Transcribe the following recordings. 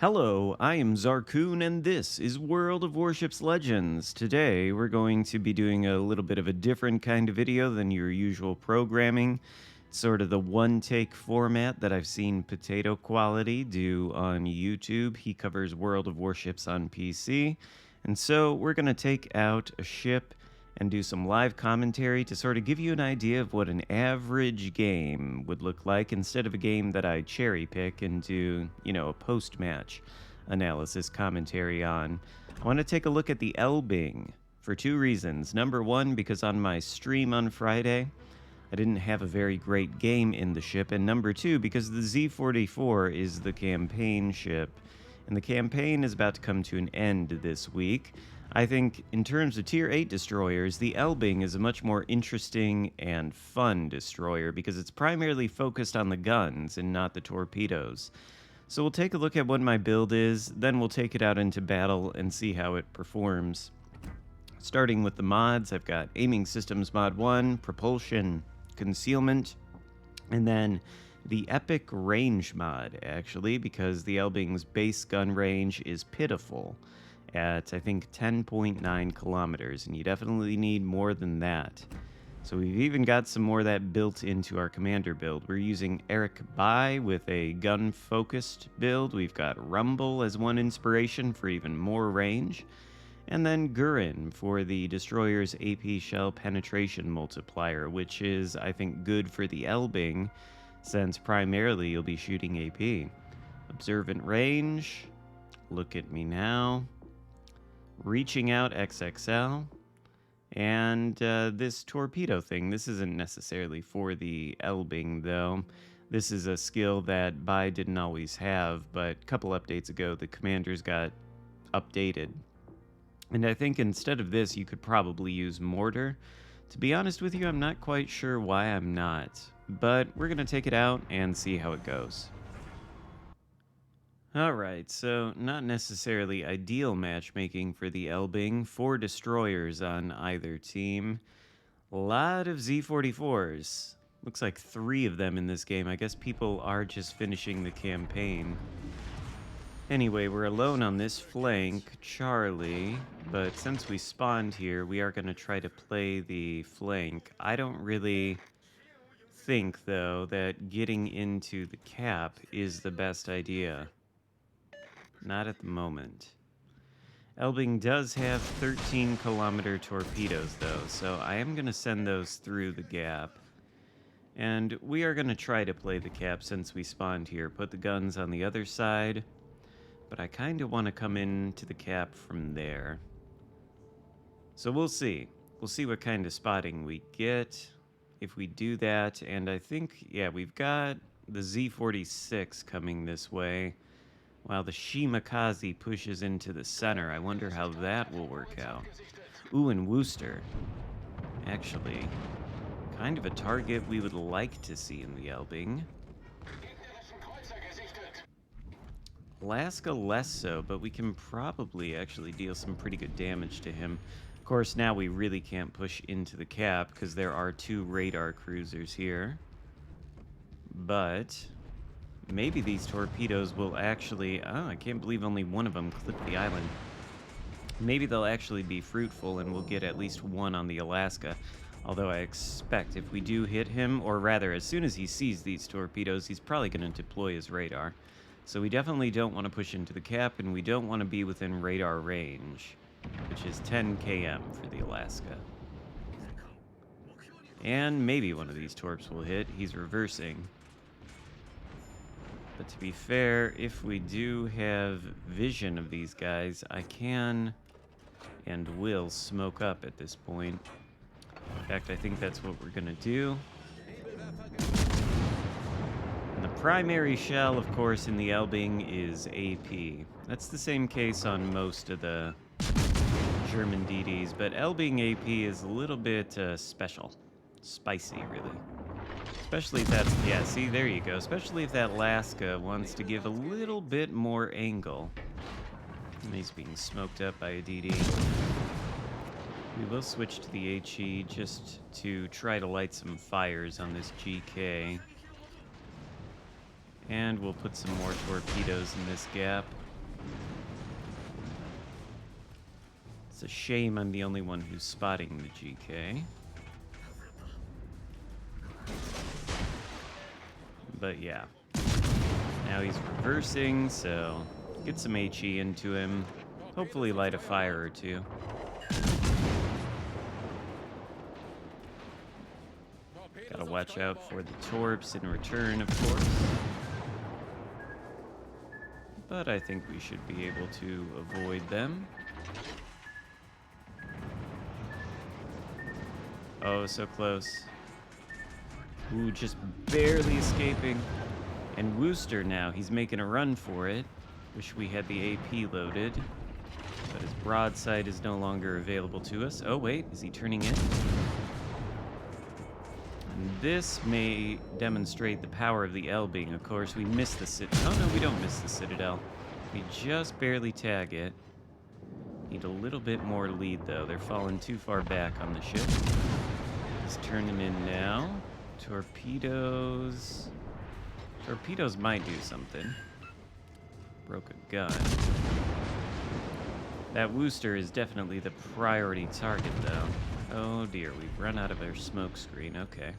Hello, I am Xarkun, and this is World of Warships Legends. Today, we're going to be doing a little bit of a different kind of video than your usual programming. It's sort of the one-take format that I've seen Potato Quality do on YouTube. He covers World of Warships on PC. And so, we're going to take out a ship and do some live commentary to sort of give you an idea of what an average game would look like instead of a game that I cherry pick and do, a post-match analysis commentary on. I want to take a look at the Elbing for two reasons. Number one, because on my stream on Friday, I didn't have a very great game in the ship, and number two, because the Z-44 is the campaign ship, and the campaign is about to come to an end this week. I think in terms of Tier 8 destroyers, the Elbing is a much more interesting and fun destroyer because it's primarily focused on the guns and not the torpedoes. So we'll take a look at what my build is, then we'll take it out into battle and see how it performs. Starting with the mods, I've got Aiming Systems Mod 1, Propulsion, Concealment, and then the Epic Range mod, actually, because the Elbing's base gun range is pitiful at, I think, 10.9 kilometers, and you definitely need more than that. So we've even got some more of that built into our commander build. We're using Eric Bai with a gun-focused build. We've got Rumble as one inspiration for even more range. And then Gurin for the destroyer's AP shell penetration multiplier, which is, I think, good for the Elbing, since primarily you'll be shooting AP. Observant range, look at me now. Reaching out XXL, and this torpedo thing. This isn't necessarily for the Elbing, though. This is a skill that Bai didn't always have, but a couple updates ago, the commanders got updated. And I think instead of this, you could probably use mortar. To be honest with you, I'm not quite sure why I'm not, but we're going to take it out and see how it goes. Alright, so not necessarily ideal matchmaking for the Elbing. 4 destroyers on either team. A lot of Z-44s. Looks like 3 of them in this game. I guess people are just finishing the campaign. Anyway, we're alone on this flank, Charlie, but since we spawned here, we are going to try to play the flank. I don't really think, though, that getting into the cap is the best idea. Not at the moment. Elbing does have 13-kilometer torpedoes, though, so I am going to send those through the gap. And we are going to try to play the cap since we spawned here. Put the guns on the other side, but I kind of want to come into the cap from there. So we'll see. We'll see what kind of spotting we get if we do that. And I think, yeah, we've got the Z-46 coming this way, while the Shimakaze pushes into the center. I wonder how that will work out. Ooh, and Wooster. Actually, kind of a target we would like to see in the Elbing. Alaska less so, but we can probably actually deal some pretty good damage to him. Of course, now we really can't push into the cap because there are 2 radar cruisers here. But maybe these torpedoes will actually... Oh, I can't believe only one of them clipped the island. Maybe they'll actually be fruitful and we'll get at least one on the Alaska. Although I expect if we do hit him, or rather, as soon as he sees these torpedoes, he's probably going to deploy his radar. So we definitely don't want to push into the cap, and we don't want to be within radar range, which is 10 km for the Alaska. And maybe one of these torps will hit. He's reversing. But to be fair, if we do have vision of these guys, I can and will smoke up at this point. In fact, I think that's what we're going to do. And the primary shell, of course, in the Elbing is AP. That's the same case on most of the German DDs, but Elbing AP is a little bit special. Spicy, really. Especially if that's, yeah, see, there you go. Especially if that Alaska wants to give a little bit more angle. And he's being smoked up by a DD. We will switch to the HE just to try to light some fires on this GK. And we'll put some more torpedoes in this gap. It's a shame I'm the only one who's spotting the GK. But yeah. Now he's reversing, so get some HE into him. Hopefully light a fire or two. Gotta watch out for the torps in return, of course. But I think we should be able to avoid them. Oh, so close. Ooh, just barely escaping. And Wooster now, he's making a run for it. Wish we had the AP loaded. But his broadside is no longer available to us. Oh, wait, is he turning in? And this may demonstrate the power of the Elbing. Of course, we missed the Citadel. Oh, no, we don't miss the Citadel. We just barely tag it. Need a little bit more lead, though. They're falling too far back on the ship. He's turning in now. Torpedoes. Torpedoes might do something. Broke a gun. That Wooster is definitely the priority target, though. Oh dear, we've run out of our smoke screen. Okay.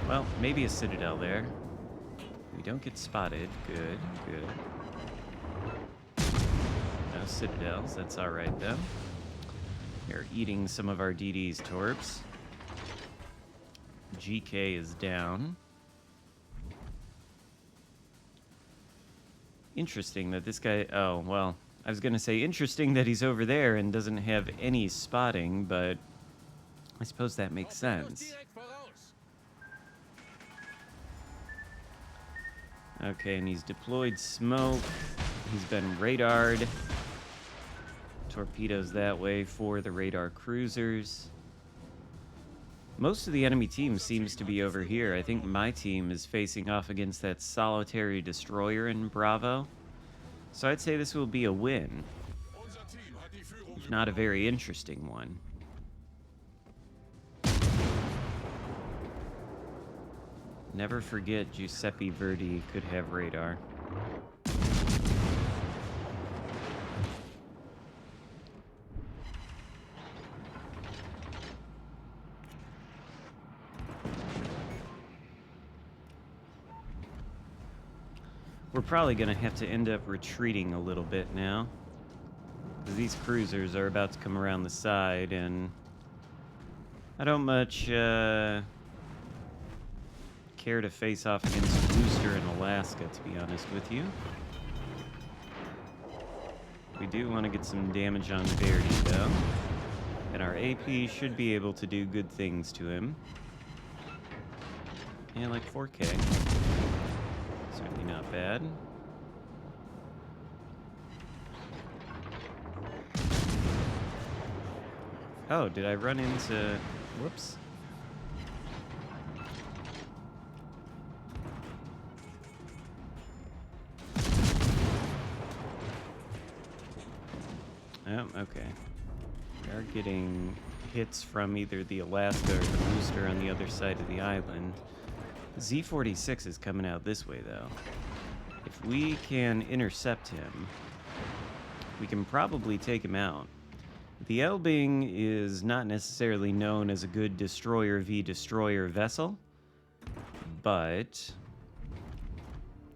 Well, maybe a Citadel there. We don't get spotted. Good, good. No Citadels. That's alright, though. They're eating some of our DD's torps. GK is down. Interesting that this guy... Oh, well, I was going to say interesting that he's over there and doesn't have any spotting, but I suppose that makes sense. Okay, and he's deployed smoke. He's been radared. Torpedoes that way for the radar cruisers. Most of the enemy team seems to be over here. I think my team is facing off against that solitary destroyer in Bravo. So I'd say this will be a win. If not a very interesting one. Never forget Giuseppe Verdi could have radar. We're probably going to have to end up retreating a little bit now. Because these cruisers are about to come around the side, and I don't much care to face off against Booster in Alaska, to be honest with you. We do want to get some damage on Verdi, though. And our AP should be able to do good things to him. Yeah, like 4K. Certainly not bad. Oh, did I run into... Whoops. Oh, okay. We are getting hits from either the Alaska or the Booster on the other side of the island. Z-46 is coming out this way, though. If we can intercept him, we can probably take him out. The Elbing is not necessarily known as a good destroyer v destroyer vessel, but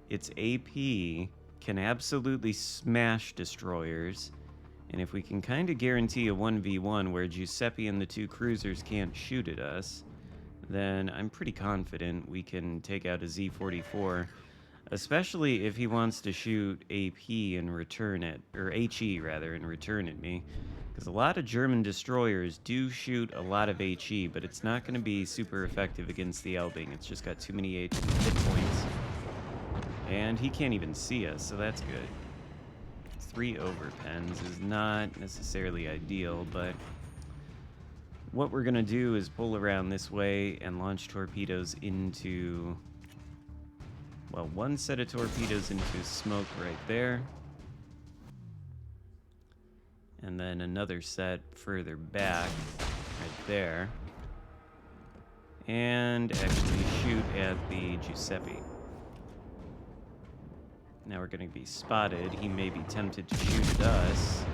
its AP can absolutely smash destroyers, and if we can kind of guarantee a 1v1 where Giuseppe and the two cruisers can't shoot at us, then I'm pretty confident we can take out a Z-44, especially if he wants to shoot AP and return it, or HE rather, and return at me. Because a lot of German destroyers do shoot a lot of HE, but it's not going to be super effective against the Elbing. It's just got too many hit points. And he can't even see us, so that's good. 3 overpens is not necessarily ideal, but what we're going to do is pull around this way and launch torpedoes into, well, one set of torpedoes into smoke right there. And then another set further back right there. And actually shoot at the Giuseppe. Now we're going to be spotted. He may be tempted to shoot at us.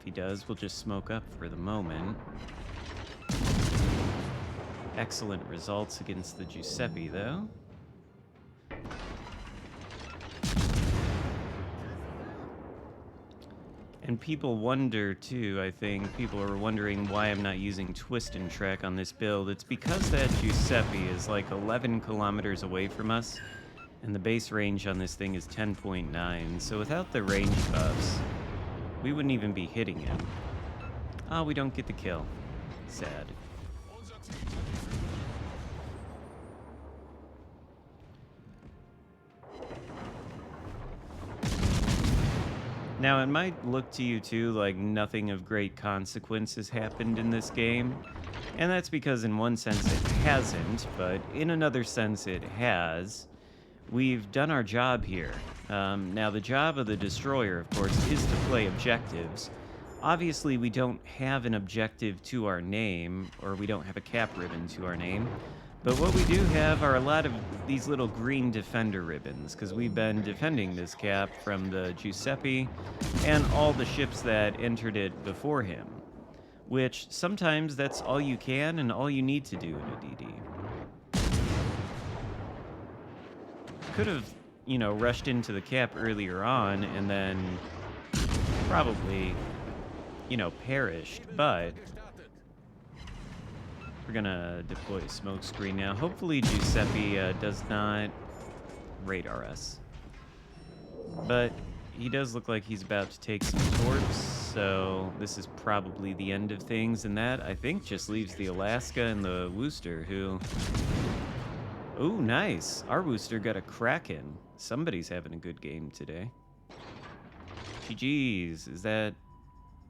he does. We'll just smoke up for the moment. Excellent results against the Giuseppe, though. And people wonder, too, I think, people are wondering why I'm not using Twist and Track on this build. It's because that Giuseppe is like 11 kilometers away from us, and the base range on this thing is 10.9, so without the range buffs, we wouldn't even be hitting him. Oh, we don't get the kill. Sad. Now, it might look to you, too, like nothing of great consequence has happened in this game. And that's because in one sense it hasn't, but in another sense it has. We've done our job here. Now, the job of the Destroyer, of course, is to play objectives. Obviously, we don't have an objective to our name, or we don't have a cap ribbon to our name. But what we do have are a lot of these little green defender ribbons, because we've been defending this cap from the Giuseppe and all the ships that entered it before him. Which, sometimes that's all you can and all you need to do in a DD. Could have, you know, rushed into the cap earlier on and then probably, you know, perished, but we're gonna deploy a smoke screen now. Hopefully Giuseppe does not radar us. But he does look like he's about to take some torps, so this is probably the end of things, and that, I think, just leaves the Alaska and the Wooster, who... Ooh, nice. Our Wooster got a Kraken. Somebody's having a good game today. GG's. Is that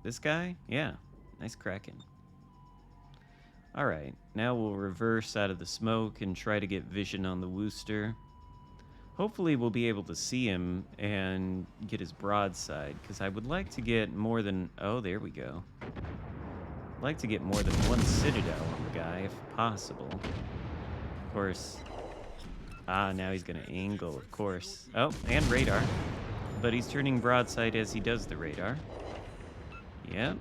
this guy? Yeah. Nice Kraken. Alright, now we'll reverse out of the smoke and try to get vision on the Wooster. Hopefully we'll be able to see him and get his broadside, because I would like to get more than... Oh, there we go. I'd like to get more than one Citadel on the guy, if possible. Of course... Ah, now he's going to angle, of course. Oh, and radar. But he's turning broadside as he does the radar. Yep.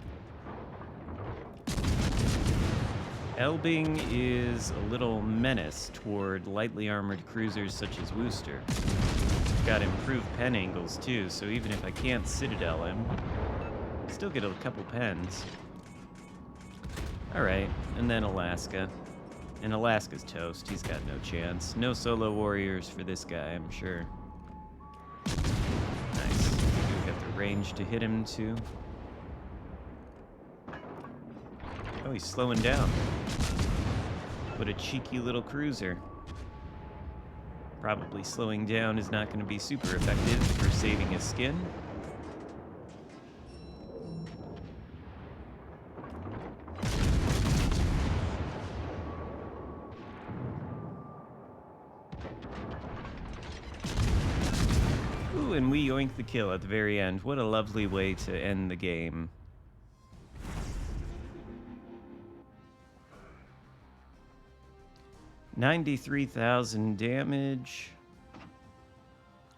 Elbing is a little menace toward lightly armored cruisers such as Wooster. Got improved pen angles too, so even if I can't Citadel him, still get a couple pens. Alright, and then Alaska. And Alaska's toast, he's got no chance. No solo warriors for this guy, I'm sure. Nice. We've got the range to hit him too. Oh, he's slowing down. What a cheeky little cruiser. Probably slowing down is not going to be super effective for saving his skin. Ooh, and we yoink the kill at the very end. What a lovely way to end the game. $93,000 damage.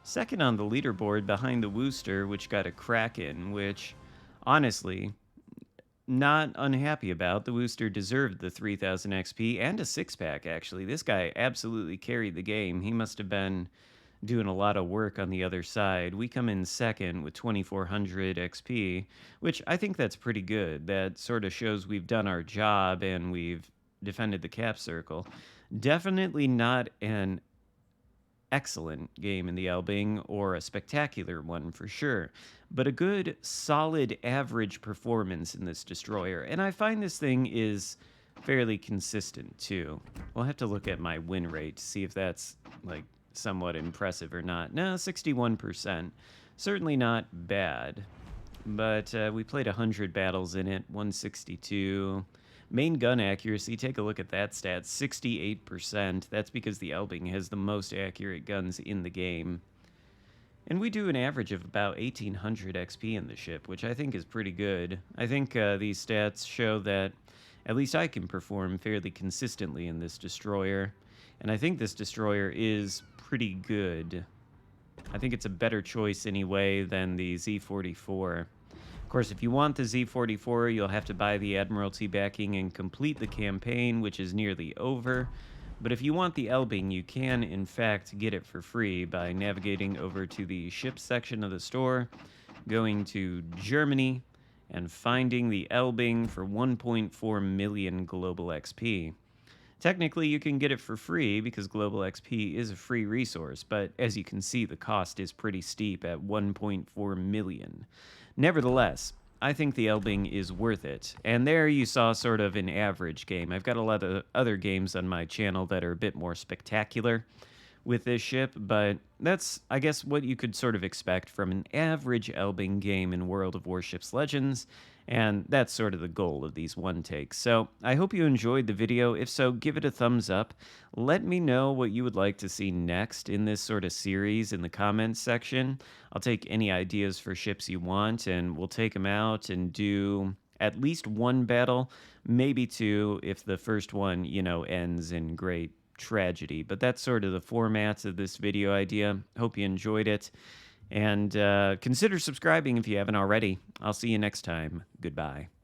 Second on the leaderboard behind the Wooster, which got a Kraken, which, honestly, not unhappy about. The Wooster deserved the 3,000 XP and a six-pack, actually. This guy absolutely carried the game. He must have been doing a lot of work on the other side. We come in second with 2,400 XP, which I think that's pretty good. That sort of shows we've done our job and we've defended the cap circle. Definitely not an excellent game in the Elbing, or a spectacular one for sure, but a good, solid, average performance in this destroyer. And I find this thing is fairly consistent, too. We'll have to look at my win rate to see if that's, like, somewhat impressive or not. No, 61%. Certainly not bad. But we played 100 battles in it, 162. Main gun accuracy, take a look at that stat, 68%. That's because the Elbing has the most accurate guns in the game. And we do an average of about 1,800 XP in the ship, which I think is pretty good. I think these stats show that at least I can perform fairly consistently in this destroyer. And I think this destroyer is pretty good. I think it's a better choice anyway than the Z-44. Of course, if you want the Z44, you'll have to buy the Admiralty backing and complete the campaign, which is nearly over. But if you want the Elbing, you can, in fact, get it for free by navigating over to the ships section of the store, going to Germany, and finding the Elbing for 1.4 million global XP. Technically, you can get it for free because global XP is a free resource, but as you can see, the cost is pretty steep at 1.4 million. Nevertheless, I think the Elbing is worth it, and there you saw sort of an average game. I've got a lot of other games on my channel that are a bit more spectacular with this ship, but that's, I guess, what you could sort of expect from an average Elbing game in World of Warships Legends, and that's sort of the goal of these one-takes. So I hope you enjoyed the video. If so, give it a thumbs up. Let me know what you would like to see next in this sort of series in the comments section. I'll take any ideas for ships you want, and we'll take them out and do at least one battle, maybe two if the first one, ends in great tragedy. But that's sort of the format of this video idea. Hope you enjoyed it. And consider subscribing if you haven't already. I'll see you next time. Goodbye.